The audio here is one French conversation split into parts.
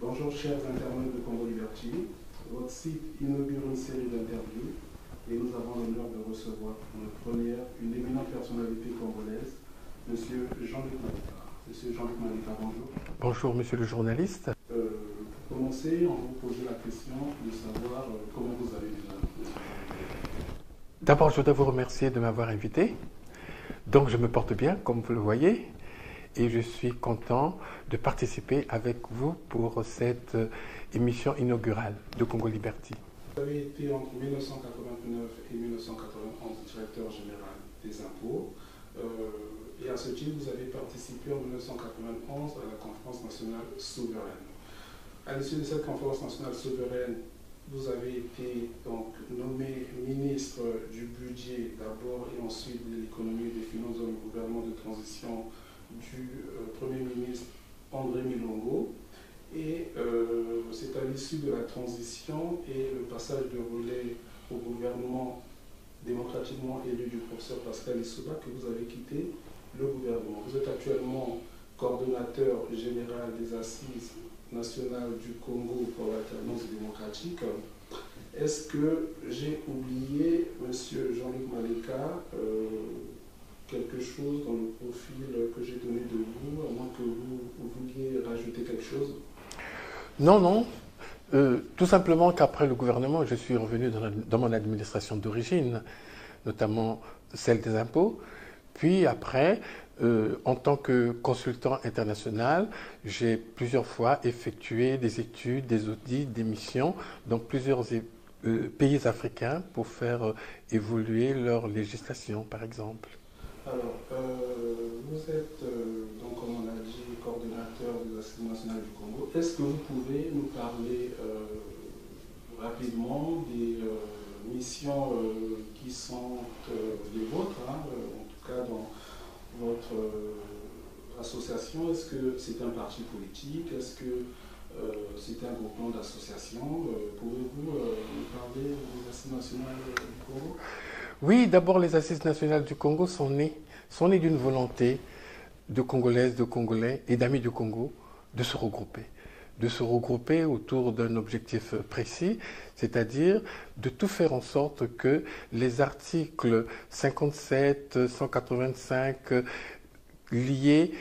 Bonjour chers internautes de Congo Liberty. Votre site inaugure une série d'interviews et nous avons l'honneur de recevoir pour notre première une éminente personnalité congolaise, M. Jean-Luc Malika. Monsieur Jean-Luc Malika, bonjour. Bonjour monsieur le journaliste. Pour commencer, on vous pose la question de savoir comment vous allez déjà. D'abord, je voudrais vous remercier de m'avoir invité. Donc je me porte bien, comme vous le voyez, et je suis content de participer avec vous pour cette émission inaugurale de Congo Liberty. Vous avez été entre 1989 et 1991 directeur général des impôts. Et à ce titre, vous avez participé en 1991 à la conférence nationale souveraine. À l'issue de cette conférence nationale souveraine, vous avez été donc nommé ministre du budget d'abord et ensuite de l'économie et des finances dans le gouvernement de transition du Premier ministre André Milongo. Et c'est à l'issue de la transition et le passage de relais au gouvernement démocratiquement élu du professeur Pascal Lissouba que vous avez quitté le gouvernement. Vous êtes actuellement coordonnateur général des Assises nationales du Congo pour l'alternance démocratique. Est-ce que j'ai oublié, monsieur Jean-Luc Malika, quelque chose dans le profil que j'ai donné de vous, à moins que vous vouliez rajouter quelque chose? Non, non. Tout simplement qu'après le gouvernement, je suis revenu dans mon administration d'origine, notamment celle des impôts. Puis après, en tant que consultant international, j'ai plusieurs fois effectué des études, des audits, des missions dans plusieurs pays africains pour faire évoluer leur législation, par exemple. Alors, vous êtes, donc, comme on a dit, coordonnateur des Assises nationales du Congo. Est-ce que vous pouvez nous parler rapidement des missions qui sont les vôtres, hein, en tout cas dans votre association? Est-ce que c'est un parti politique? Est-ce que c'est un groupement d'associations? Pouvez-vous nous parler des Assises nationales du Congo? Oui, d'abord, les Assises nationales du Congo sont nées d'une volonté de Congolaises, de Congolais et d'amis du Congo de se regrouper autour d'un objectif précis, c'est-à-dire de tout faire en sorte que les articles 57, 185 liés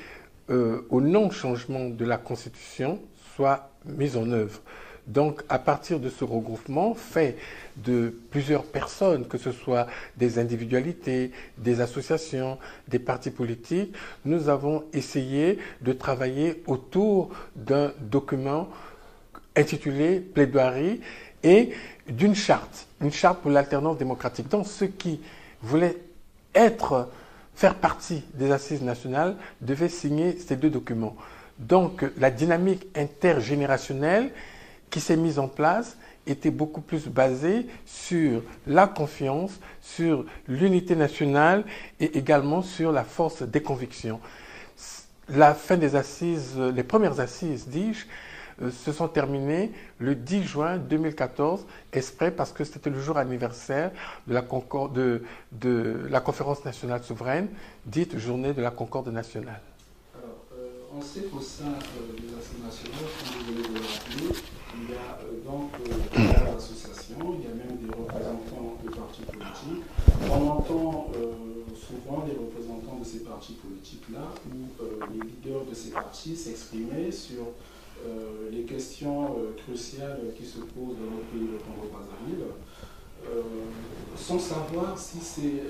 au non-changement de la Constitution soient mis en œuvre. Donc, à partir de ce regroupement fait de plusieurs personnes, que ce soit des individualités, des associations, des partis politiques, nous avons essayé de travailler autour d'un document intitulé Plaidoirie et d'une charte, une charte pour l'alternance démocratique. Donc, ceux qui voulaient faire partie des assises nationales devaient signer ces deux documents. Donc, la dynamique intergénérationnelle qui s'est mise en place était beaucoup plus basée sur la confiance, sur l'unité nationale et également sur la force des convictions. La fin des assises, les premières assises, dis-je, se sont terminées le 10 juin 2014, exprès parce que c'était le jour anniversaire de la conférence nationale souveraine, dite Journée de la Concorde nationale. Alors, on sait qu'au sein des assises nationales, comme vous venez de le rappeler, il y a donc plusieurs associations, il y a même des représentants de partis politiques. On entend souvent les représentants de ces partis politiques-là ou les leaders de ces partis s'exprimer sur les questions cruciales qui se posent dans notre pays, le Congo-Brazzaville, sans savoir si c'est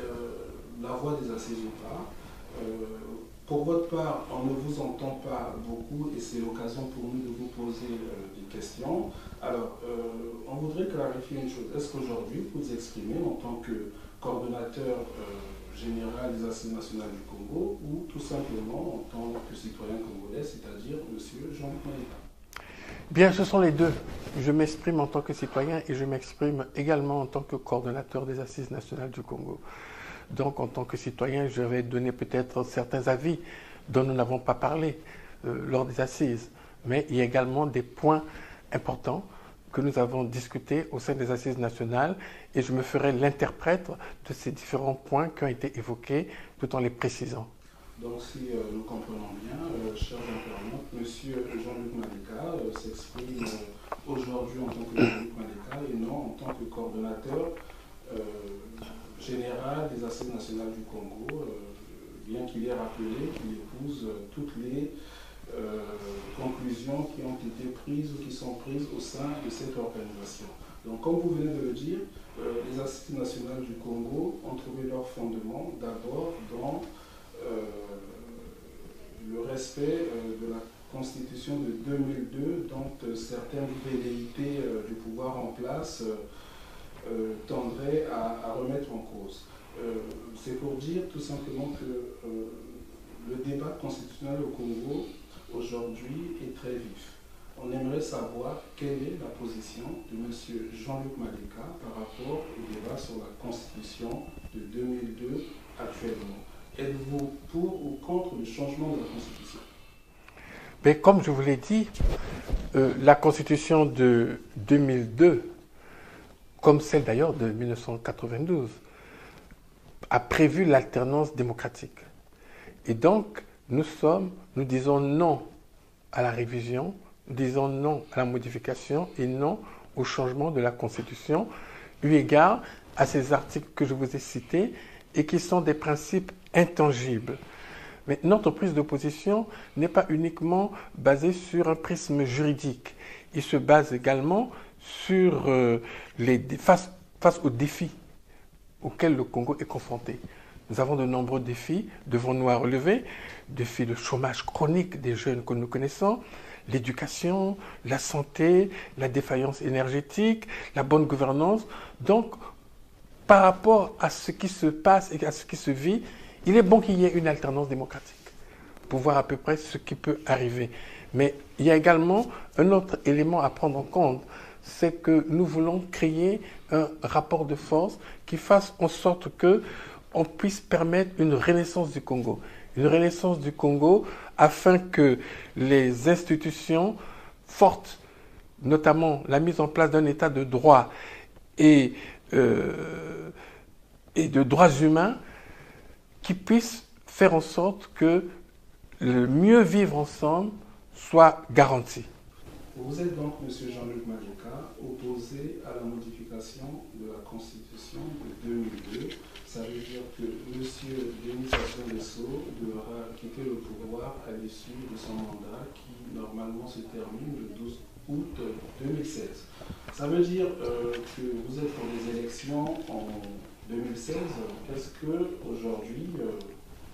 la voie des assises ou pas. Pour votre part, on ne vous entend pas beaucoup et c'est l'occasion pour nous de vous poser des questions. Alors, on voudrait clarifier une chose. Est-ce qu'aujourd'hui, vous vous exprimez en tant que coordonnateur général des Assises nationales du Congo ou tout simplement en tant que citoyen congolais, c'est-à-dire M. Jean-Luc Malika? Bien, ce sont les deux. Je m'exprime en tant que citoyen et je m'exprime également en tant que coordonnateur des Assises nationales du Congo. Donc, en tant que citoyen, je vais donner peut-être certains avis dont nous n'avons pas parlé lors des assises. Mais il y a également des points importants que nous avons discutés au sein des assises nationales et je me ferai l'interprète de ces différents points qui ont été évoqués tout en les précisant. Donc, si nous comprenons bien, chers internautes, M. Jean-Luc Malika s'exprime aujourd'hui en tant que Jean-Luc Maleka et non en tant que coordonnateur général des Assises nationales du Congo, bien qu'il ait rappelé qu'il épouse toutes les conclusions qui ont été prises ou qui sont prises au sein de cette organisation. Donc, comme vous venez de le dire, les Assises nationales du Congo ont trouvé leur fondement d'abord dans le respect de la Constitution de 2002, dont certaines velléités du pouvoir en place tendraient à remettre en cause. C'est pour dire tout simplement que le débat constitutionnel au Congo aujourd'hui est très vif. On aimerait savoir quelle est la position de M. Jean-Luc Maleka par rapport au débat sur la Constitution de 2002 actuellement. Êtes-vous pour ou contre le changement de la Constitution? Mais comme je vous l'ai dit, la Constitution de 2002, comme celle d'ailleurs de 1992, a prévu l'alternance démocratique. Et donc, nous disons non à la révision, nous disons non à la modification et non au changement de la Constitution, eu égard à ces articles que je vous ai cités et qui sont des principes intangibles. Mais notre prise de position n'est pas uniquement basée sur un prisme juridique. Il se base également sur face aux défis auxquels le Congo est confronté. Nous avons de nombreux défis devant nous à relever, défis de chômage chronique des jeunes que nous connaissons, l'éducation, la santé, la défaillance énergétique, la bonne gouvernance. Donc, par rapport à ce qui se passe et à ce qui se vit, il est bon qu'il y ait une alternance démocratique pour voir à peu près ce qui peut arriver. Mais il y a également un autre élément à prendre en compte, c'est que nous voulons créer un rapport de force qui fasse en sorte qu'on puisse permettre une renaissance du Congo. Une renaissance du Congo afin que les institutions fortes, notamment la mise en place d'un état de droit et de droits humains, qui puissent faire en sorte que le mieux vivre ensemble soit garanti. Vous êtes donc, M. Jean-Luc Maleka, opposé à la modification de la Constitution de 2002. Ça veut dire que M. Denis Sassou Nguesso devra quitter le pouvoir à l'issue de son mandat qui, normalement, se termine le 12 août 2016. Ça veut dire que vous êtes pour des élections en 2016. Est-ce qu'aujourd'hui,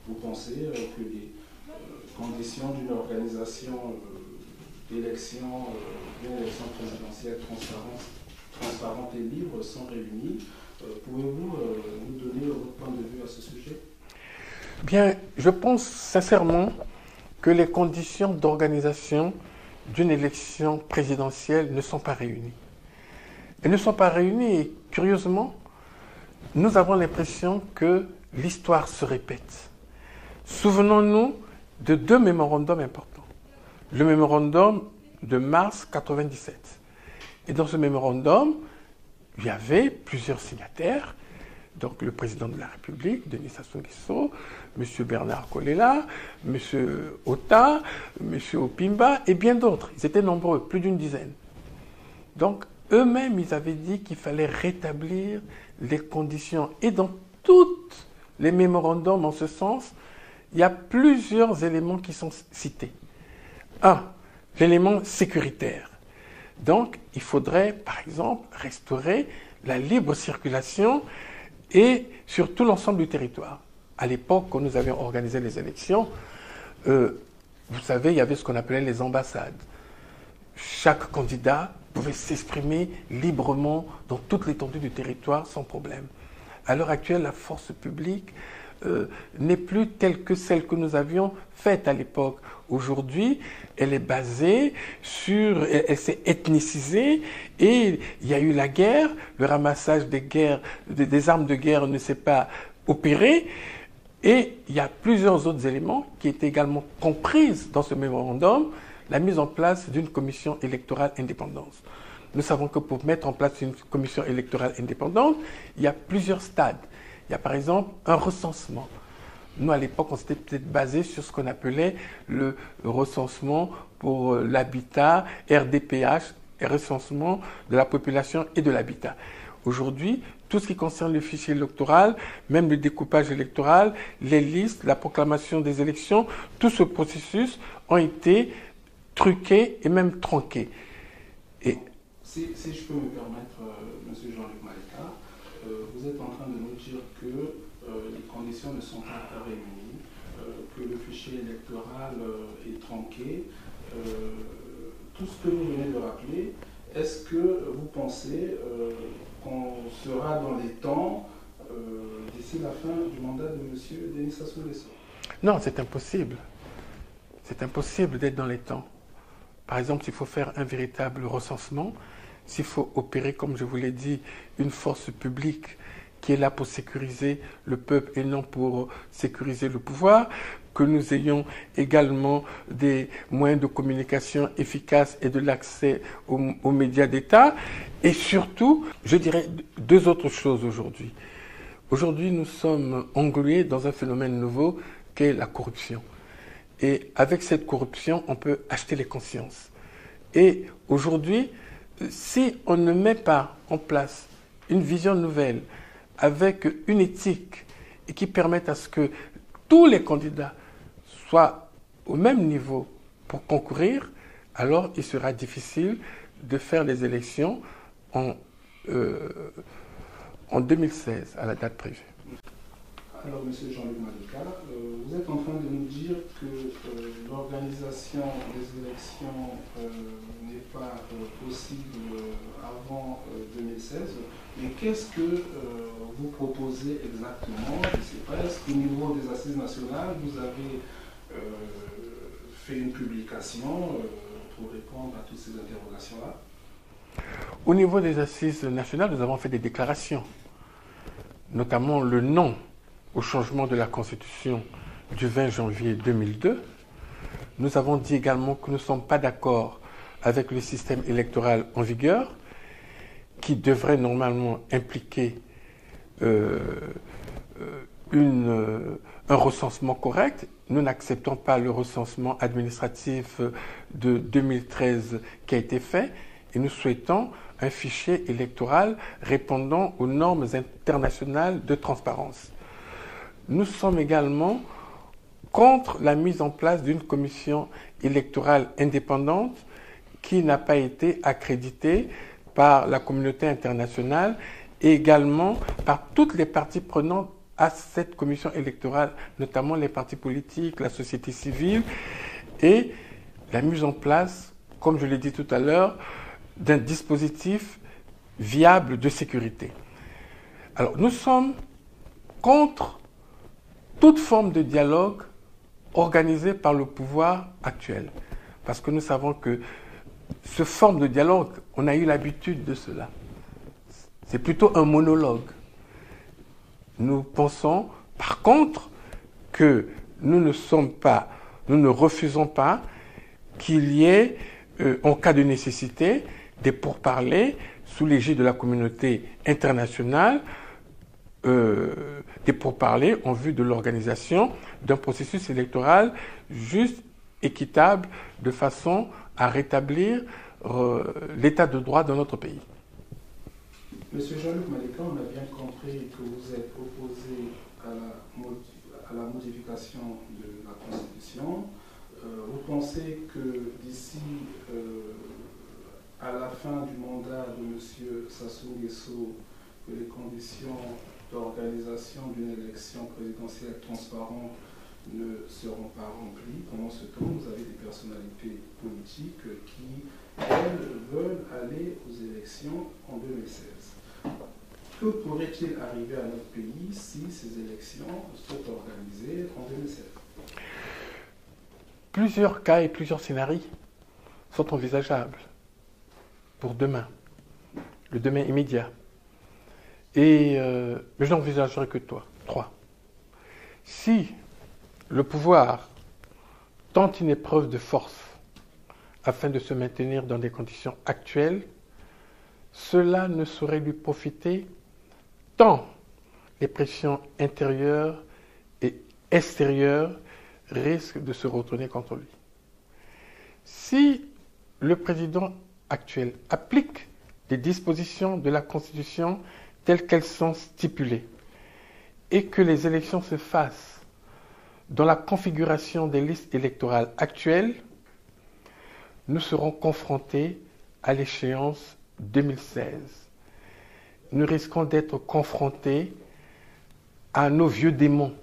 vous pensez que les conditions d'une organisation d'élections, d'une élection présidentielle transparente et libre sont réunies? Pouvez-vous nous donner votre point de vue à ce sujet? Bien, je pense sincèrement que les conditions d'organisation d'une élection présidentielle ne sont pas réunies. Elles ne sont pas réunies et, curieusement, nous avons l'impression que l'histoire se répète. Souvenons-nous de deux mémorandums importants. Le mémorandum de mars 1997. Et dans ce mémorandum, il y avait plusieurs signataires, donc le président de la République, Denis Sassou Nguesso, M. Bernard Kolela, M. Ota, M. Opimba et bien d'autres. Ils étaient nombreux, plus d'une dizaine. Donc, eux-mêmes, ils avaient dit qu'il fallait rétablir les conditions. Et dans tous les mémorandums en ce sens, il y a plusieurs éléments qui sont cités. Un, l'élément sécuritaire. Donc, il faudrait, par exemple, restaurer la libre circulation et sur tout l'ensemble du territoire. À l'époque, quand nous avions organisé les élections, vous savez, il y avait ce qu'on appelait les ambassades. Chaque candidat pouvait s'exprimer librement dans toute l'étendue du territoire sans problème. À l'heure actuelle, la force publique n'est plus telle que celle que nous avions faite à l'époque. Aujourd'hui, elle est basée sur, elle s'est ethnicisée et il y a eu la guerre, le ramassage des armes de guerre ne s'est pas opéré et il y a plusieurs autres éléments qui étaient également comprises dans ce mémorandum, la mise en place d'une commission électorale indépendante. Nous savons que pour mettre en place une commission électorale indépendante, il y a plusieurs stades. Il y a par exemple un recensement. Nous, à l'époque, on s'était peut-être basé sur ce qu'on appelait le recensement pour l'habitat, RDPH, recensement de la population et de l'habitat. Aujourd'hui, tout ce qui concerne le fichier électoral, même le découpage électoral, les listes, la proclamation des élections, tout ce processus ont été truqués et même tronqués. Et si je peux me permettre, M. Jean-Luc Malika, vous êtes en train de nous dire que les conditions ne sont pas réunies, que le fichier électoral est tronqué. Tout ce que vous venez de rappeler, est-ce que vous pensez qu'on sera dans les temps d'ici la fin du mandat de M. Denis Sassou Nguesso? Non, c'est impossible. C'est impossible d'être dans les temps. Par exemple, s'il faut faire un véritable recensement, s'il faut opérer, comme je vous l'ai dit, une force publique qui est là pour sécuriser le peuple et non pour sécuriser le pouvoir, que nous ayons également des moyens de communication efficaces et de l'accès aux médias d'État. Et surtout, je dirais deux autres choses aujourd'hui. Aujourd'hui, nous sommes englués dans un phénomène nouveau qu'est la corruption. Et avec cette corruption, on peut acheter les consciences. Et aujourd'hui, si on ne met pas en place une vision nouvelle avec une éthique et qui permette à ce que tous les candidats soient au même niveau pour concourir, alors il sera difficile de faire les élections en 2016, à la date prévue. Alors, M. Jean-Luc Malika, vous êtes en train de nous dire que l'organisation des élections n'est pas possible avant 2016, mais qu'est-ce que vous proposez exactement? Je ne sais pas, est-ce qu'au niveau des assises nationales, vous avez fait une publication pour répondre à toutes ces interrogations-là? Au niveau des assises nationales, nous avons fait des déclarations, notamment le non au changement de la Constitution du 20 janvier 2002. Nous avons dit également que nous ne sommes pas d'accord avec le système électoral en vigueur, qui devrait normalement impliquer un recensement correct. Nous n'acceptons pas le recensement administratif de 2013 qui a été fait et nous souhaitons un fichier électoral répondant aux normes internationales de transparence. Nous sommes également contre la mise en place d'une commission électorale indépendante qui n'a pas été accréditée par la communauté internationale et également par toutes les parties prenantes à cette commission électorale, notamment les partis politiques, la société civile, et la mise en place, comme je l'ai dit tout à l'heure, d'un dispositif viable de sécurité. Alors, nous sommes contre toute forme de dialogue organisé par le pouvoir actuel. Parce que nous savons que ce forme de dialogue, on a eu l'habitude de cela. C'est plutôt un monologue. Nous pensons, par contre, que nous ne refusons pas qu'il y ait, en cas de nécessité, des pourparlers sous l'égide de la communauté internationale, des pourparlers en vue de l'organisation d'un processus électoral juste, équitable, de façon à rétablir l'état de droit dans notre pays. Monsieur Jean-Luc Malika, on a bien compris que vous êtes opposé à la modification de la Constitution. Vous pensez que d'ici à la fin du mandat de M. Sassou Nguesso, que les conditions d'organisation d'une élection présidentielle transparente ne seront pas remplies. Pendant ce temps, vous avez des personnalités politiques qui, elles, veulent aller aux élections en 2016. Que pourrait-il arriver à notre pays si ces élections sont organisées en 2016? Plusieurs cas et plusieurs scénarios sont envisageables pour demain, le demain immédiat. Mais je n'envisagerai que trois. Si le pouvoir tente une épreuve de force afin de se maintenir dans des conditions actuelles, cela ne saurait lui profiter tant les pressions intérieures et extérieures risquent de se retourner contre lui. Si le président actuel applique les dispositions de la Constitution telles qu'elles sont stipulées et que les élections se fassent dans la configuration des listes électorales actuelles, nous serons confrontés à l'échéance 2016. Nous risquons d'être confrontés à nos vieux démons,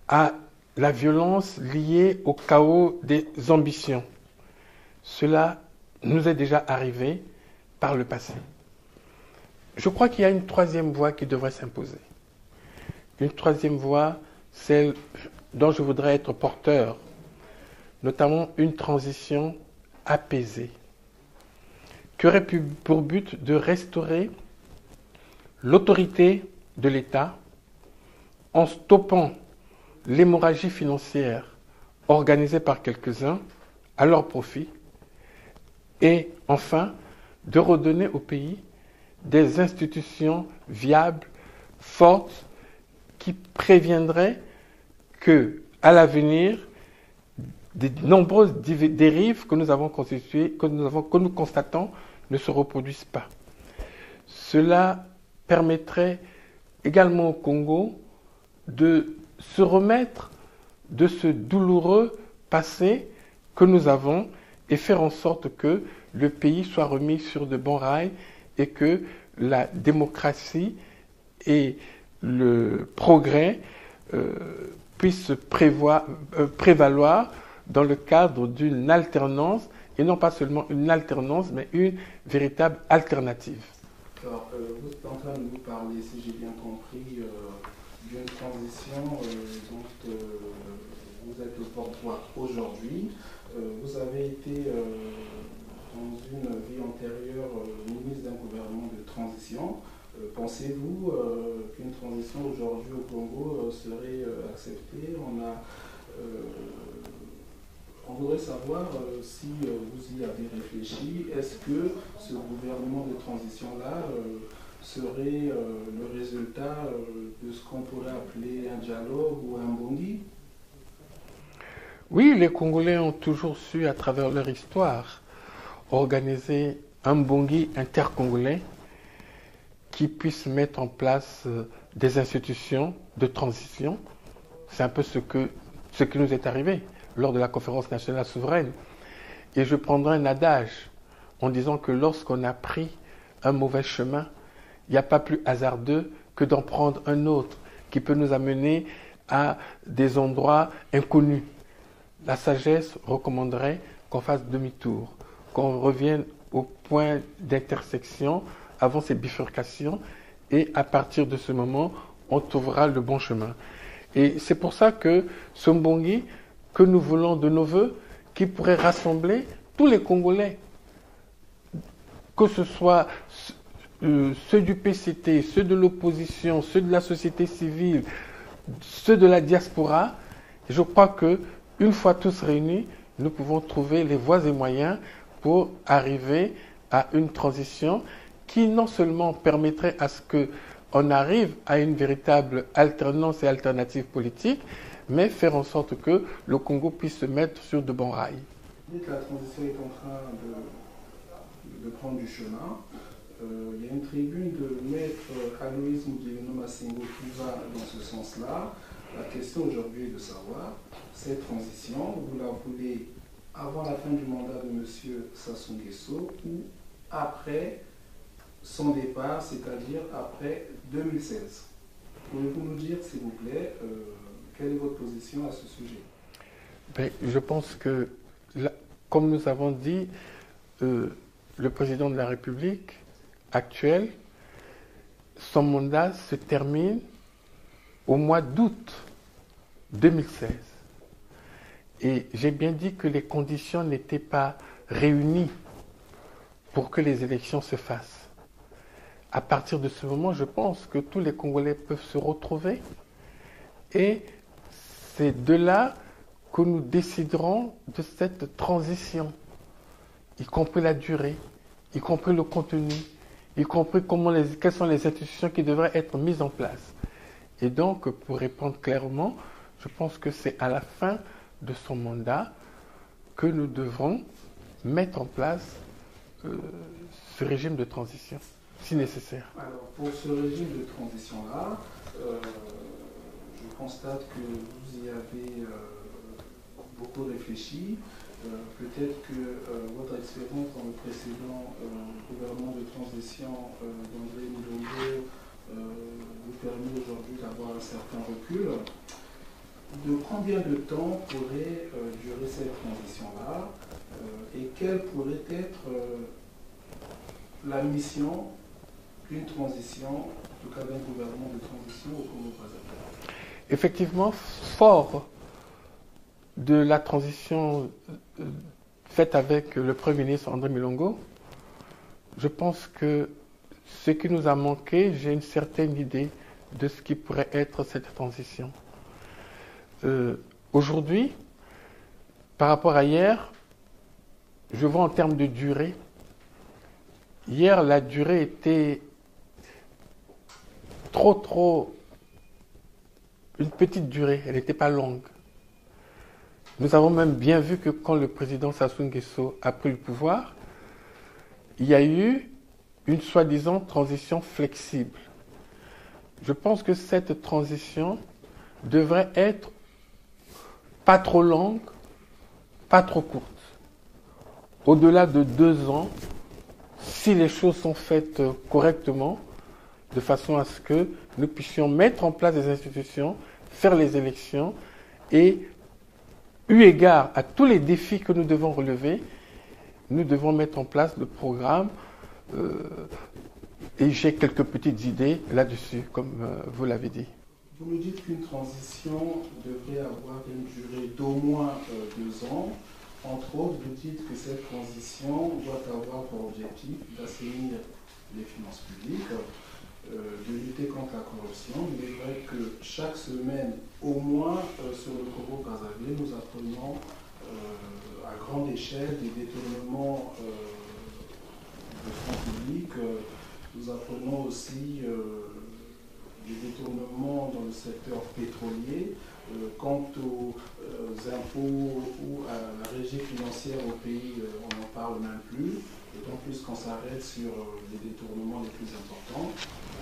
à la violence liée au chaos des ambitions. Cela nous est déjà arrivé par le passé. Je crois qu'il y a une troisième voie qui devrait s'imposer. Une troisième voie, celle dont je voudrais être porteur, notamment une transition apaisée, qui aurait pour but de restaurer l'autorité de l'État en stoppant l'hémorragie financière organisée par quelques-uns à leur profit et enfin de redonner au pays des institutions viables, fortes, qui préviendraient que, à l'avenir, des nombreuses dérives que nous avons constituées, que nous constatons, ne se reproduisent pas. Cela permettrait également au Congo de se remettre de ce douloureux passé que nous avons et faire en sorte que le pays soit remis sur de bons rails et que la démocratie et le progrès puissent prévaloir dans le cadre d'une alternance, et non pas seulement une alternance, mais une véritable alternative. Alors, vous êtes en train de nous parler, si j'ai bien compris, d'une transition dont vous êtes le porte-voix aujourd'hui. Vous avez été, dans une vie antérieure, ministre d'un gouvernement de transition. Pensez-vous qu'une transition aujourd'hui au Congo serait acceptée? On voudrait savoir si vous y avez réfléchi. Est-ce que ce gouvernement de transition-là serait le résultat de ce qu'on pourrait appeler un dialogue ou un bongi? Oui, les Congolais ont toujours su, à travers leur histoire, organiser un bongi intercongolais qui puisse mettre en place des institutions de transition. C'est un peu ce qui nous est arrivé lors de la conférence nationale souveraine. Et je prendrai un adage en disant que lorsqu'on a pris un mauvais chemin, il n'y a pas plus hasardeux que d'en prendre un autre qui peut nous amener à des endroits inconnus. La sagesse recommanderait qu'on fasse demi-tour, qu'on revienne au point d'intersection avant ces bifurcations et à partir de ce moment, on trouvera le bon chemin. Et c'est pour ça que ce Mbongi que nous voulons de nos voeux, qui pourrait rassembler tous les Congolais, que ce soit ceux du PCT, ceux de l'opposition, ceux de la société civile, ceux de la diaspora, je crois que une fois tous réunis, nous pouvons trouver les voies et moyens pour arriver à une transition qui non seulement permettrait à ce qu'on arrive à une véritable alternance et alternative politique, mais faire en sorte que le Congo puisse se mettre sur de bons rails. Dès que la transition est en train de prendre du chemin, il y a une tribune de maître Aloïse Mugelino Massengo qui va dans ce sens-là. La question aujourd'hui est de savoir, cette transition, vous la voulez avant la fin du mandat de M. Sassou Nguesso ou après son départ, c'est-à-dire après 2016. Pouvez-vous nous dire, s'il vous plaît, quelle est votre position à ce sujet? Je pense que, comme nous avons dit, le président de la République actuel, son mandat se termine au mois d'août 2016. Et j'ai bien dit que les conditions n'étaient pas réunies pour que les élections se fassent. À partir de ce moment, je pense que tous les Congolais peuvent se retrouver et c'est de là que nous déciderons de cette transition, y compris la durée, y compris le contenu, y compris quelles sont les institutions qui devraient être mises en place. Et donc, pour répondre clairement, je pense que c'est à la fin de son mandat que nous devrons mettre en place ce régime de transition, si nécessaire. Alors, pour ce régime de transition-là, je constate que vous y avez beaucoup réfléchi. Peut-être que votre expérience dans le précédent gouvernement de transition d'André Mulongo vous permet aujourd'hui d'avoir un certain recul. De combien de temps pourrait durer cette transition-là et quelle pourrait être la mission d'une transition, en tout cas d'un gouvernement de transition au Congo-Brazzaville? Effectivement, fort de la transition faite avec le Premier ministre André Mulongo, je pense que ce qui nous a manqué, j'ai une certaine idée de ce qui pourrait être cette transition. Aujourd'hui, par rapport à hier, je vois en termes de durée. Hier, la durée était une petite durée, elle n'était pas longue. Nous avons même bien vu que quand le président Sassou Nguesso a pris le pouvoir, il y a eu une soi-disant transition flexible. Je pense que cette transition devrait être pas trop longue, pas trop courte. Au-delà de 2 ans, si les choses sont faites correctement, de façon à ce que nous puissions mettre en place des institutions, faire les élections et, eu égard à tous les défis que nous devons relever, nous devons mettre en place le programme et j'ai quelques petites idées là-dessus, comme vous l'avez dit. Vous nous dites qu'une transition devrait avoir une durée d'au moins 2 ans. Entre autres, vous dites que cette transition doit avoir pour objectif d'assainir les finances publiques, de lutter contre la corruption. Il est vrai que chaque semaine, au moins sur le Congo-Brazzaville, nous apprenons à grande échelle des détournements de fonds publics. Nous apprenons aussi des détournements dans le secteur pétrolier. Quant aux impôts ou à la régie financière au pays, on n'en parle même plus, d'autant plus qu'on s'arrête sur les détournements les plus importants.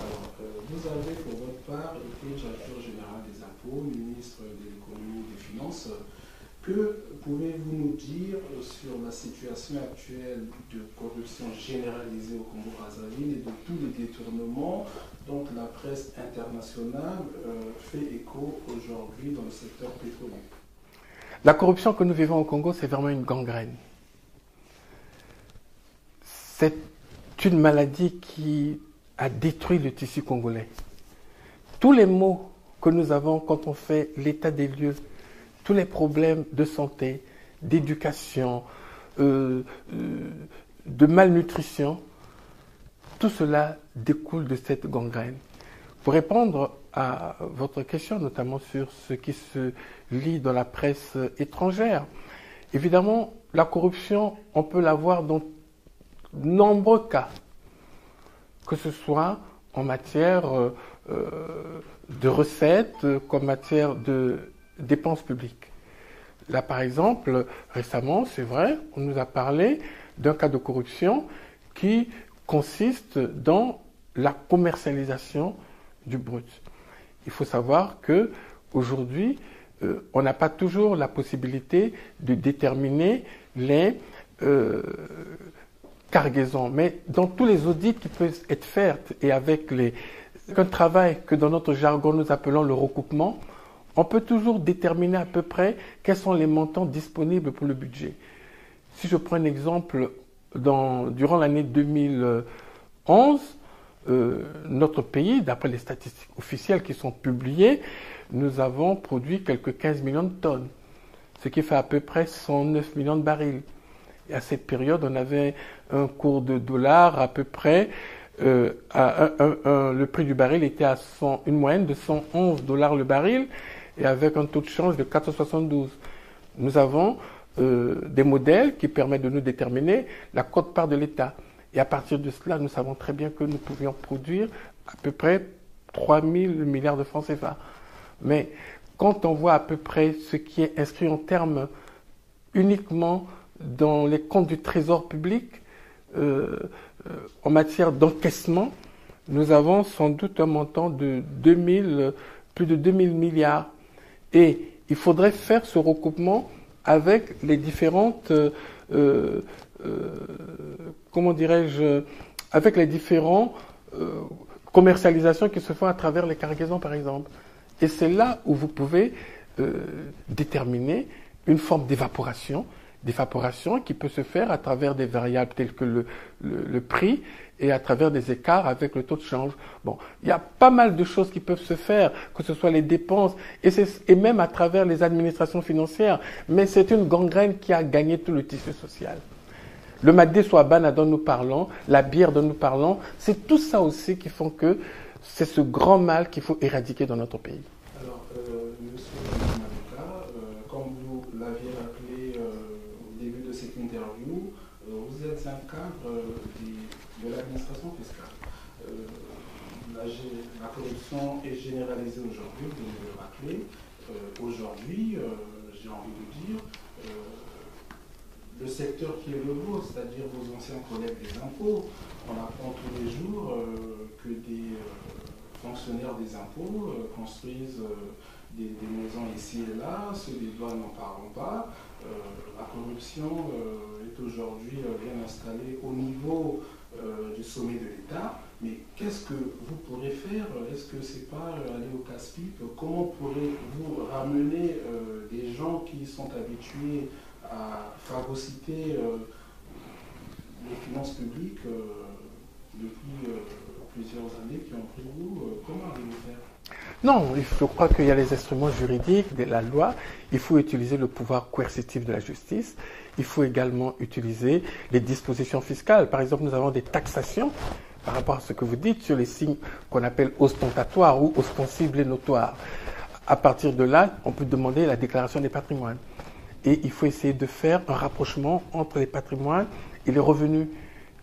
Alors, vous avez pour votre part été directeur général des impôts, ministre de l'économie et des finances. Que pouvez-vous nous dire sur la situation actuelle de corruption généralisée au Congo-Brazzaville et de tous les détournements dont la presse internationale fait écho aujourd'hui dans le secteur pétrolier? La corruption que nous vivons au Congo, c'est vraiment une gangrène. C'est une maladie qui a détruit le tissu congolais. Tous les maux que nous avons quand on fait l'état des lieux, tous les problèmes de santé, d'éducation, de malnutrition, tout cela découle de cette gangrène. Pour répondre à votre question, notamment sur ce qui se lit dans la presse étrangère, évidemment, la corruption, on peut la voir dans de nombreux cas, que ce soit en matière de recettes, qu'en matière de dépenses publiques. Là, par exemple, récemment, c'est vrai, on nous a parlé d'un cas de corruption qui consiste dans la commercialisation du brut. Il faut savoir que aujourd'hui, on n'a pas toujours la possibilité de déterminer les cargaisons, mais dans tous les audits qui peuvent être faits et avec un travail que dans notre jargon nous appelons le recoupement, on peut toujours déterminer à peu près quels sont les montants disponibles pour le budget. Si je prends un exemple, durant l'année 2011, notre pays, d'après les statistiques officielles qui sont publiées, nous avons produit quelques 15 millions de tonnes, ce qui fait à peu près 109 millions de barils. Et à cette période, on avait un cours de dollar à peu près, le prix du baril était à une moyenne de $111 le baril, et avec un taux de change de 4,72. Nous avons des modèles qui permettent de nous déterminer la quote-part de l'État. Et à partir de cela, nous savons très bien que nous pouvions produire à peu près 3 000 milliards de francs CFA. Mais quand on voit à peu près ce qui est inscrit en termes uniquement dans les comptes du Trésor public, en matière d'encaissement, nous avons sans doute un montant de plus de 2000 milliards. Et il faudrait faire ce recoupement avec les différentes, comment dirais-je, avec les différents commercialisations qui se font à travers les cargaisons, par exemple. Et c'est là où vous pouvez déterminer une forme d'évaporation qui peut se faire à travers des variables telles que le prix et à travers des écarts avec le taux de change. Bon, il y a pas mal de choses qui peuvent se faire, que ce soit les dépenses et même à travers les administrations financières, mais c'est une gangrène qui a gagné tout le tissu social. Le Madé Souabana dont nous parlons, la bière dont nous parlons, c'est tout ça aussi qui font que c'est ce grand mal qu'il faut éradiquer dans notre pays. Alors, monsieur Malika, comme vous l'aviez rappelé au début de cette interview, vous êtes un cadre de l'administration fiscale. La corruption est généralisée aujourd'hui, vous venez de le rappeler. Aujourd'hui, j'ai envie de dire, le secteur qui est le vôtre, c'est-à-dire vos anciens collègues des impôts, on apprend tous les jours que des fonctionnaires des impôts construisent des maisons ici et là, ceux des douanes n'en parlons pas. La corruption est aujourd'hui bien installée au niveau du sommet de l'État. Mais qu'est-ce que vous pourrez faire? Est-ce que c'est pas aller au casse-pipe? Comment pourrez-vous ramener des gens qui sont habitués à phagocyter les finances publiques depuis plusieurs années qui ont pris goût? Comment allez-vous faire? Non, je crois qu'il y a les instruments juridiques de la loi. Il faut utiliser le pouvoir coercitif de la justice. Il faut également utiliser les dispositions fiscales. Par exemple, nous avons des taxations par rapport à ce que vous dites sur les signes qu'on appelle ostentatoires ou ostensibles et notoires. À partir de là, on peut demander la déclaration des patrimoines. Et il faut essayer de faire un rapprochement entre les patrimoines et les revenus.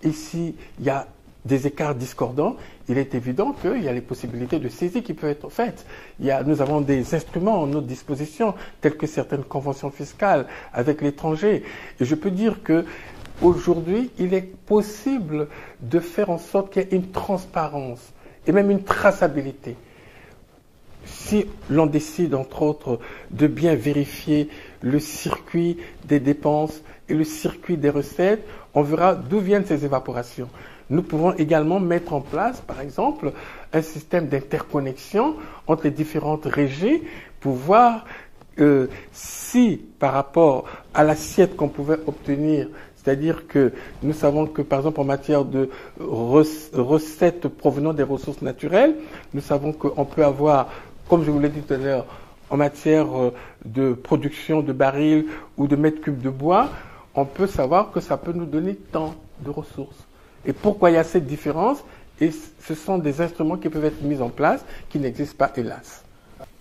Ici, il y a des écarts discordants, il est évident qu'il y a les possibilités de saisie qui peuvent être faites. Nous avons des instruments à notre disposition, tels que certaines conventions fiscales avec l'étranger. Et je peux dire que aujourd'hui, il est possible de faire en sorte qu'il y ait une transparence et même une traçabilité. Si l'on décide, entre autres, de bien vérifier le circuit des dépenses et le circuit des recettes, on verra d'où viennent ces évaporations. Nous pouvons également mettre en place, par exemple, un système d'interconnexion entre les différentes régies pour voir si, par rapport à l'assiette qu'on pouvait obtenir, c'est-à-dire que nous savons que, par exemple, en matière de recettes provenant des ressources naturelles, nous savons qu'on peut avoir, comme je vous l'ai dit tout à l'heure, en matière de production de barils ou de mètres cubes de bois, on peut savoir que ça peut nous donner tant de ressources. Et pourquoi il y a cette différence? Et ce sont des instruments qui peuvent être mis en place, qui n'existent pas, hélas.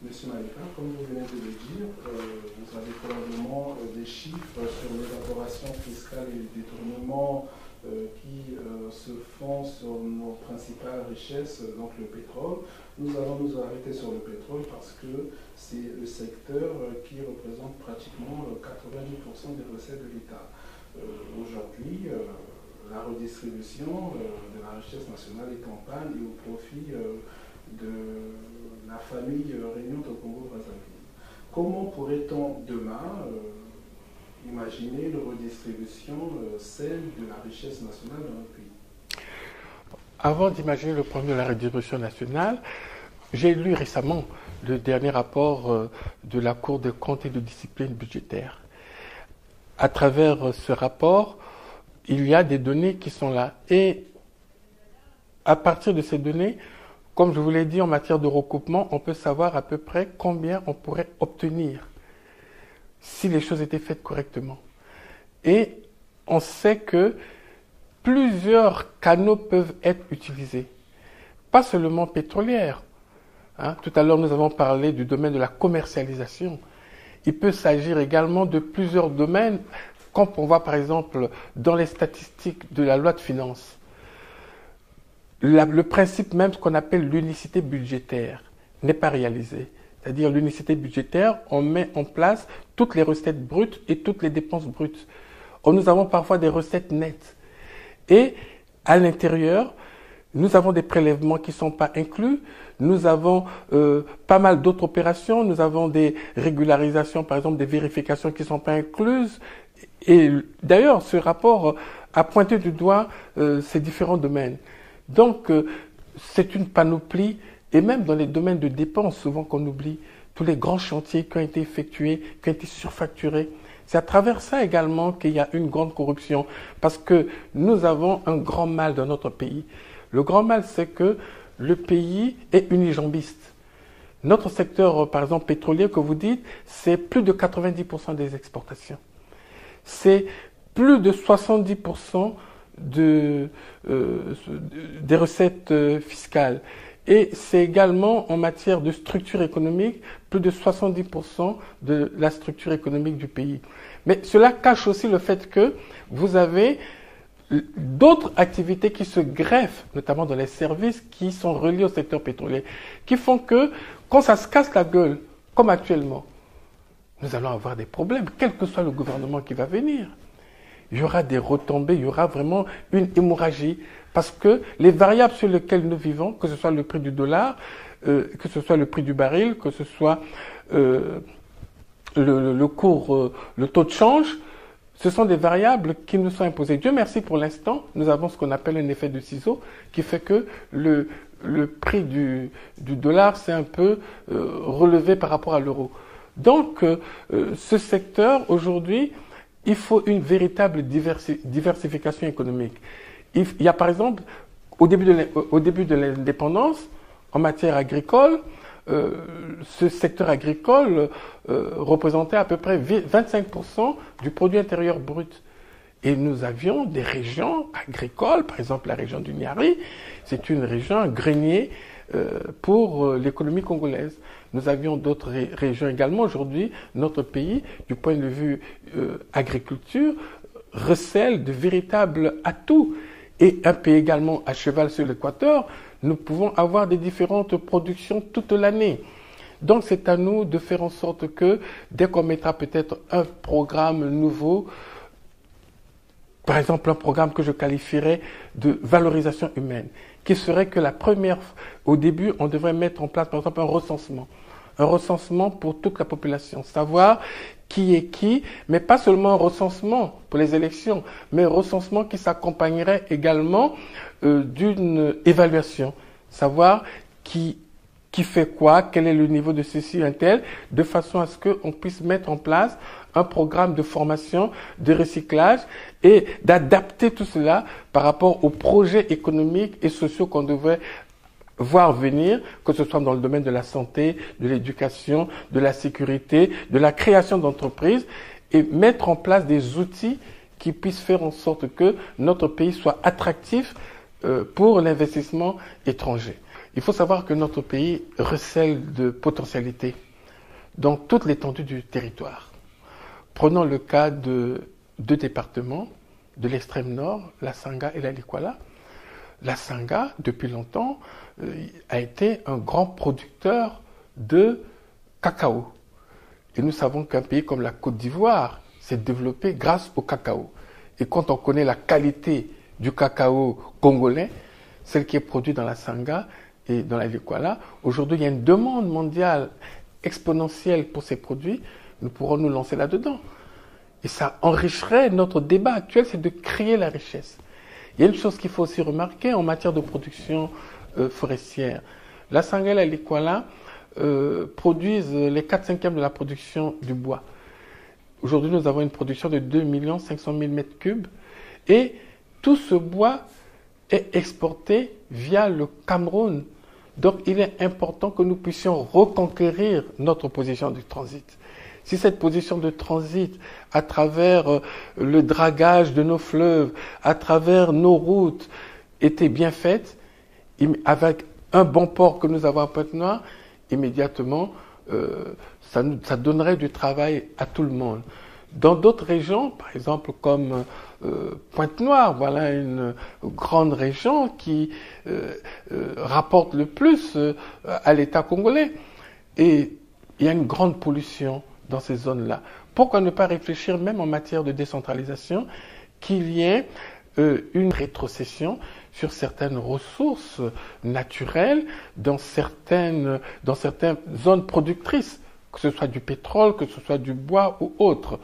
Monsieur Malika, comme vous venez de le dire, vous avez probablement des chiffres sur l'élaboration fiscale et le détournement qui se font sur nos principales richesses, donc le pétrole. Nous allons nous arrêter sur le pétrole parce que c'est le secteur qui représente pratiquement 90% des recettes de l'État. Aujourd'hui, la redistribution de la richesse nationale est en panne et au profit de la famille régnante au Congo-Brazzaville. Comment pourrait-on demain imaginer une redistribution saine de la richesse nationale dans notre pays? Avant d'imaginer le problème de la redistribution nationale, j'ai lu récemment le dernier rapport de la Cour des comptes et de discipline budgétaire. À travers ce rapport, il y a des données qui sont là. Et à partir de ces données, comme je vous l'ai dit, en matière de recoupement, on peut savoir à peu près combien on pourrait obtenir si les choses étaient faites correctement. Et on sait que plusieurs canaux peuvent être utilisés. Pas seulement pétrolières. Tout à l'heure, nous avons parlé du domaine de la commercialisation. Il peut s'agir également de plusieurs domaines, comme on voit par exemple dans les statistiques de la loi de finances. Le principe même, ce qu'on appelle l'unicité budgétaire, n'est pas réalisé. c'est-à-dire l'unicité budgétaire, on met en place toutes les recettes brutes et toutes les dépenses brutes. Or, nous avons parfois des recettes nettes. Et à l'intérieur, nous avons des prélèvements qui ne sont pas inclus, nous avons pas mal d'autres opérations, nous avons des régularisations, par exemple des vérifications qui ne sont pas incluses. Et d'ailleurs, ce rapport a pointé du doigt ces différents domaines. Donc, c'est une panoplie, et même dans les domaines de dépenses, souvent qu'on oublie, tous les grands chantiers qui ont été effectués, qui ont été surfacturés. C'est à travers ça également qu'il y a une grande corruption, parce que nous avons un grand mal dans notre pays. Le grand mal, c'est que le pays est unijambiste. Notre secteur, par exemple, pétrolier, que vous dites, c'est plus de 90% des exportations. C'est plus de 70% des recettes fiscales. Et c'est également en matière de structure économique, plus de 70% de la structure économique du pays. Mais cela cache aussi le fait que vous avez d'autres activités qui se greffent, notamment dans les services qui sont reliés au secteur pétrolier, qui font que quand ça se casse la gueule, comme actuellement, nous allons avoir des problèmes, quel que soit le gouvernement qui va venir. Il y aura des retombées, il y aura vraiment une hémorragie, parce que les variables sur lesquelles nous vivons, que ce soit le prix du dollar, que ce soit le prix du baril, que ce soit le cours, le taux de change, ce sont des variables qui nous sont imposées. Dieu merci, pour l'instant, nous avons ce qu'on appelle un effet de ciseau, qui fait que le prix du dollar s'est un peu relevé par rapport à l'euro. Donc, ce secteur, aujourd'hui, il faut une véritable diversification économique. Il y a par exemple, au début de l'indépendance, en matière agricole, ce secteur agricole représentait à peu près 25% du produit intérieur brut. Et nous avions des régions agricoles, par exemple la région du Niari, c'est une région, un grenier pour l'économie congolaise. Nous avions d'autres régions également. Aujourd'hui, notre pays, du point de vue agriculture, recèle de véritables atouts. Et un pays également à cheval sur l'équateur, nous pouvons avoir des différentes productions toute l'année. Donc c'est à nous de faire en sorte que, dès qu'on mettra peut-être un programme nouveau, par exemple un programme que je qualifierais de valorisation humaine, qui serait que au début, on devrait mettre en place par exemple un recensement pour toute la population, savoir qui est qui, mais pas seulement un recensement pour les élections, mais un recensement qui s'accompagnerait également d'une évaluation, savoir qui fait quoi, quel est le niveau de ceci, un tel, de façon à ce qu'on puisse mettre en place un programme de formation, de recyclage et d'adapter tout cela par rapport aux projets économiques et sociaux qu'on devrait voir venir, que ce soit dans le domaine de la santé, de l'éducation, de la sécurité, de la création d'entreprises, et mettre en place des outils qui puissent faire en sorte que notre pays soit attractif pour l'investissement étranger. Il faut savoir que notre pays recèle de potentialités dans toute l'étendue du territoire. Prenons le cas de deux départements de l'extrême nord, la Sangha et la Likwala. La Sangha, depuis longtemps, a été un grand producteur de cacao. Et nous savons qu'un pays comme la Côte d'Ivoire s'est développé grâce au cacao. Et quand on connaît la qualité du cacao congolais, celle qui est produite dans la Sangha et dans la Likwala, aujourd'hui il y a une demande mondiale exponentielle pour ces produits, nous pourrons nous lancer là-dedans. Et ça enrichirait notre débat actuel, c'est de créer la richesse. Il y a une chose qu'il faut aussi remarquer en matière de production forestière. La Sangha et la Likwala produisent les 4/5 de la production du bois. Aujourd'hui, nous avons une production de 2 500 000 m3 et tout ce bois est exporté via le Cameroun. Donc, il est important que nous puissions reconquérir notre position de transit. Si cette position de transit, à travers le dragage de nos fleuves, à travers nos routes, était bien faite, avec un bon port que nous avons à Pointe-Noire, immédiatement, ça donnerait du travail à tout le monde. Dans d'autres régions, par exemple comme Pointe-Noire, voilà une grande région qui rapporte le plus à l'État congolais. Et il y a une grande pollution dans ces zones-là. Pourquoi ne pas réfléchir même en matière de décentralisation qu'il y ait une rétrocession sur certaines ressources naturelles dans certaines zones productrices, que ce soit du pétrole, que ce soit du bois ou autre.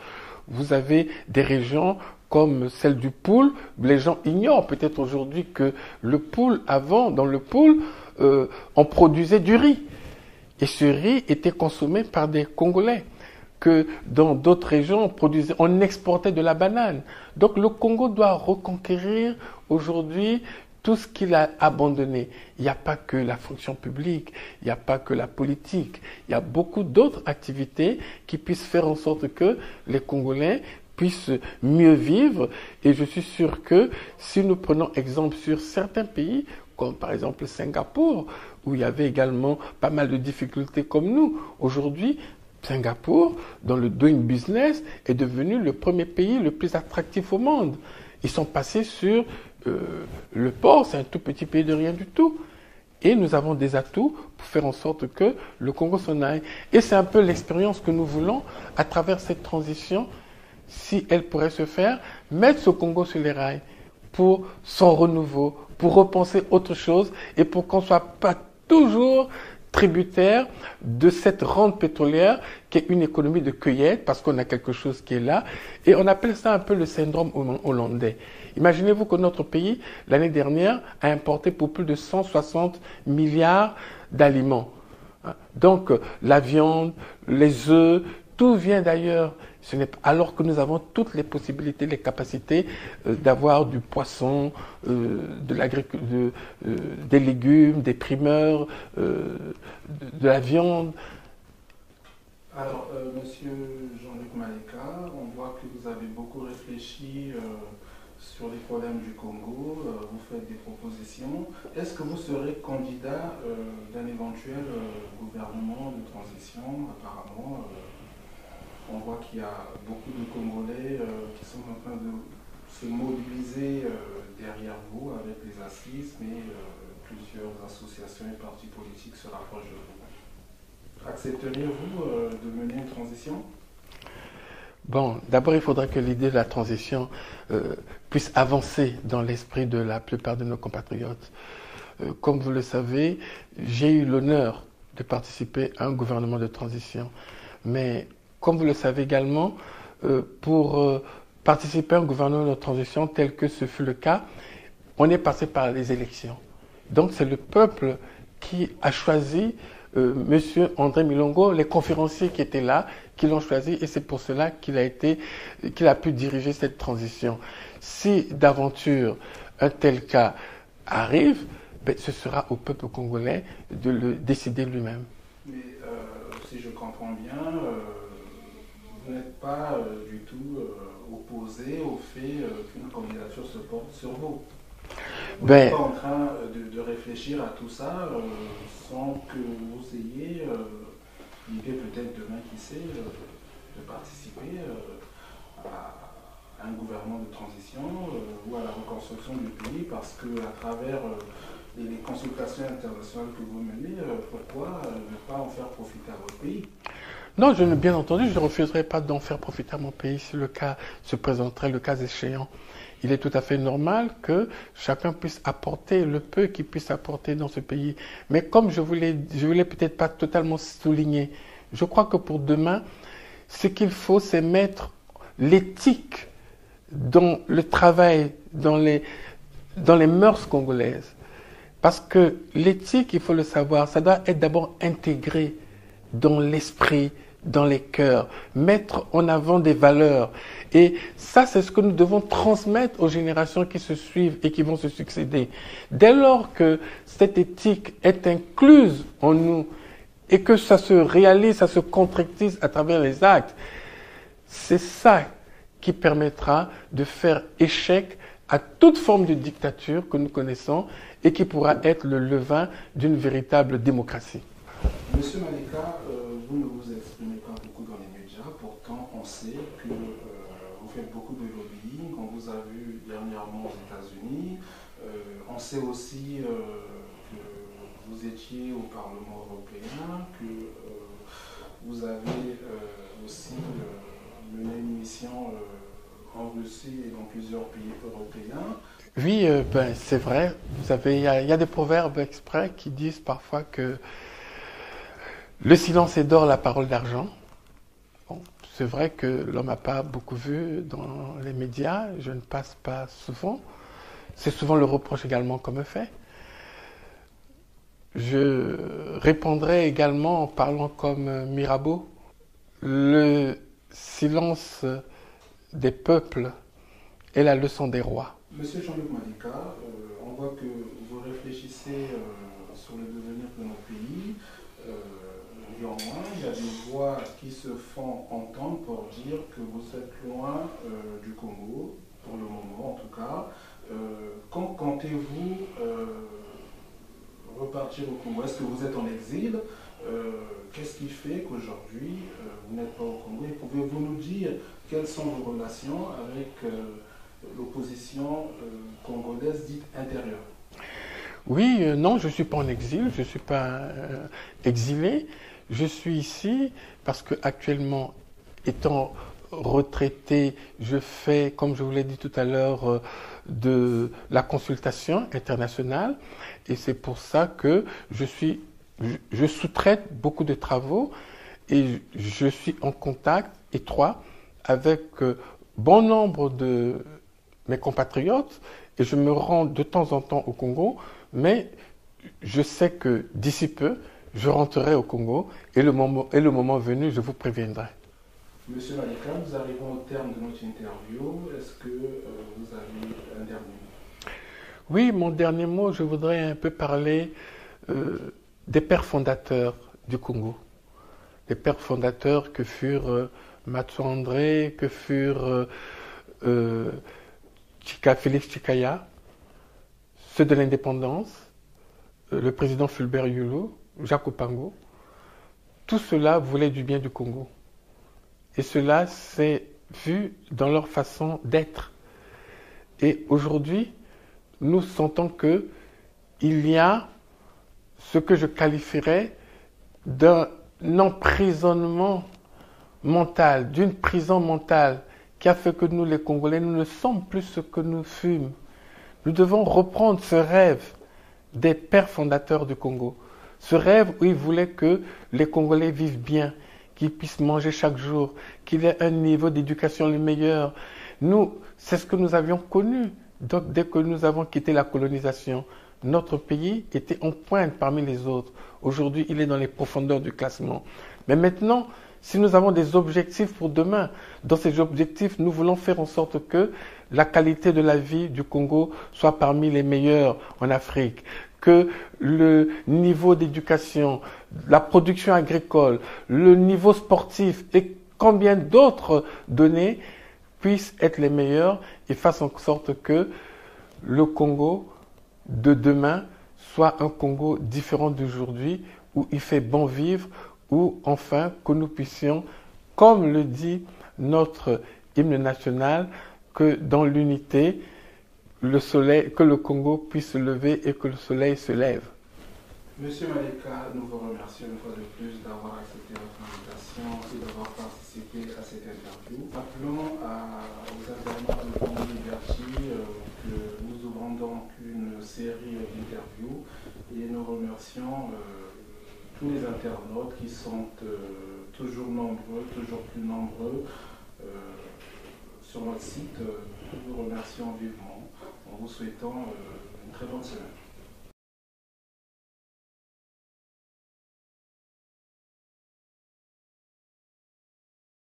Vous avez des régions comme celle du Poul. Les gens ignorent peut-être aujourd'hui que le Poul, avant, dans le Poul, on produisait du riz. Et ce riz était consommé par des Congolais. Que dans d'autres régions, on exportait de la banane. Donc le Congo doit reconquérir aujourd'hui tout ce qu'il a abandonné. Il n'y a pas que la fonction publique, il n'y a pas que la politique. Il y a beaucoup d'autres activités qui puissent faire en sorte que les Congolais puissent mieux vivre. Et je suis sûr que si nous prenons exemple sur certains pays, comme par exemple Singapour, où il y avait également pas mal de difficultés comme nous, aujourd'hui, Singapour, dans le doing business, est devenu le premier pays le plus attractif au monde. Ils sont passés sur le port, c'est un tout petit pays de rien du tout. Et nous avons des atouts pour faire en sorte que le Congo s'en aille. Et c'est un peu l'expérience que nous voulons à travers cette transition, si elle pourrait se faire, mettre ce Congo sur les rails pour son renouveau, pour repenser autre chose et pour qu'on ne soit pas toujours tributaire de cette rente pétrolière qui est une économie de cueillette parce qu'on a quelque chose qui est là et on appelle ça un peu le syndrome hollandais. Imaginez-vous que notre pays, l'année dernière, a importé pour plus de 160 milliards d'aliments. Donc la viande, les œufs, tout vient d'ailleurs. Alors que nous avons toutes les possibilités, les capacités d'avoir du poisson, des légumes, des primeurs, de la viande. Alors, Monsieur Jean-Luc Maleka, on voit que vous avez beaucoup réfléchi sur les problèmes du Congo, vous faites des propositions. Est-ce que vous serez candidat d'un éventuel gouvernement de transition? Apparemment, on voit qu'il y a beaucoup de Congolais qui sont en train de se mobiliser derrière vous avec les assises, mais plusieurs associations et partis politiques se rapprochent de vous. Accepteriez-vous de mener une transition? Bon, d'abord, il faudra que l'idée de la transition puisse avancer dans l'esprit de la plupart de nos compatriotes. Comme vous le savez, j'ai eu l'honneur de participer à un gouvernement de transition, mais comme vous le savez également, pour participer à un gouvernement de transition tel que ce fut le cas, on est passé par les élections. Donc c'est le peuple qui a choisi Monsieur André Milongo, les conférenciers qui étaient là, qui l'ont choisi et c'est pour cela qu'il a pu diriger cette transition. Si d'aventure un tel cas arrive, ben, ce sera au peuple congolais de le décider lui-même. Mais si je comprends bien, vous n'êtes pas du tout opposé au fait qu'une candidature se porte sur vous. Vous n'êtes pas en train de réfléchir à tout ça sans que vous ayez l'idée peut-être demain, qui sait, de participer à un gouvernement de transition ou à la reconstruction du pays parce qu'à travers les consultations internationales que vous menez, pourquoi ne pas en faire profiter à votre pays? Non, bien entendu, je ne refuserai pas d'en faire profiter à mon pays si le cas se présenterait, le cas échéant. Il est tout à fait normal que chacun puisse apporter le peu qu'il puisse apporter dans ce pays. Mais comme je voulais peut-être pas totalement souligner, je crois que pour demain, ce qu'il faut, c'est mettre l'éthique dans le travail, dans les mœurs congolaises. Parce que l'éthique, il faut le savoir, ça doit être d'abord intégré dans l'esprit, dans les cœurs, mettre en avant des valeurs. Et ça, c'est ce que nous devons transmettre aux générations qui se suivent et qui vont se succéder. Dès lors que cette éthique est incluse en nous et que ça se réalise, ça se concrétise à travers les actes, c'est ça qui permettra de faire échec à toute forme de dictature que nous connaissons et qui pourra être le levain d'une véritable démocratie. Monsieur Maleka, vous ne vous exprimez pas beaucoup dans les médias, pourtant on sait que vous faites beaucoup de lobbying, on vous a vu dernièrement aux États-Unis, on sait aussi que vous étiez au Parlement européen, que vous avez aussi mené une mission en Russie et dans plusieurs pays européens. Oui, ben, c'est vrai. Il y a des proverbes exprès qui disent parfois que le silence est d'or, la parole d'argent. Bon, c'est vrai que l'on m'a pas beaucoup vu dans les médias, je ne passe pas souvent. C'est souvent le reproche également qu'on me fait. Je répondrai également en parlant comme Mirabeau. Le silence des peuples est la leçon des rois. Monsieur Jean-Luc Malika, on voit que vous réfléchissez sur le devenir de notre pays. Néanmoins, il y a des voix qui se font entendre pour dire que vous êtes loin du Congo, pour le moment en tout cas. Quand comptez-vous repartir au Congo? Est-ce que vous êtes en exil? Qu'est-ce qui fait qu'aujourd'hui vous n'êtes pas au Congo? Et pouvez-vous nous dire quelles sont vos relations avec l'opposition congolaise dite intérieure? Oui, non, je ne suis pas en exil, je ne suis pas exilé. Je suis ici parce que actuellement, étant retraité, je fais, comme je vous l'ai dit tout à l'heure, de la consultation internationale. Et c'est pour ça que je sous-traite beaucoup de travaux et je suis en contact étroit avec bon nombre de mes compatriotes et je me rends de temps en temps au Congo, mais je sais que d'ici peu, je rentrerai au Congo et le moment venu, je vous préviendrai. Monsieur Malika, nous arrivons au terme de notre interview. Est-ce que vous avez un dernier mot? Oui, mon dernier mot, je voudrais un peu parler des pères fondateurs du Congo. Les pères fondateurs que furent Mathieu André, que furent Félix Tshikaya, ceux de l'indépendance, le président Fulbert Yulu, Jacques Opango. Tout cela voulait du bien du Congo. Et cela s'est vu dans leur façon d'être. Et aujourd'hui, nous sentons qu'il y a ce que je qualifierais d'un emprisonnement mental, d'une prison mentale qui a fait que nous, les Congolais, nous ne sommes plus ce que nous fûmes. Nous devons reprendre ce rêve des pères fondateurs du Congo. Ce rêve où ils voulaient que les Congolais vivent bien, qu'ils puissent manger chaque jour, qu'il ait un niveau d'éducation le meilleur. Nous, c'est ce que nous avions connu. Donc, dès que nous avons quitté la colonisation, notre pays était en pointe parmi les autres. Aujourd'hui, il est dans les profondeurs du classement. Mais maintenant, si nous avons des objectifs pour demain, dans ces objectifs, nous voulons faire en sorte que la qualité de la vie du Congo soit parmi les meilleures en Afrique, que le niveau d'éducation, la production agricole, le niveau sportif et combien d'autres données puissent être les meilleurs et fassent en sorte que le Congo de demain soit un Congo différent d'aujourd'hui, où il fait bon vivre, où enfin que nous puissions, comme le dit notre hymne national, que dans l'unité, que le Congo puisse se lever et que le soleil se lève. Monsieur Malika, nous vous remercions une fois de plus d'avoir accepté notre invitation et d'avoir participé à cette interview. Appelons aux internautes de Congo Liberty que nous ouvrons donc une série d'interviews et nous remercions tous les internautes qui sont toujours nombreux, toujours plus nombreux sur notre site. Nous vous remercions vivement en vous souhaitant une très bonne semaine.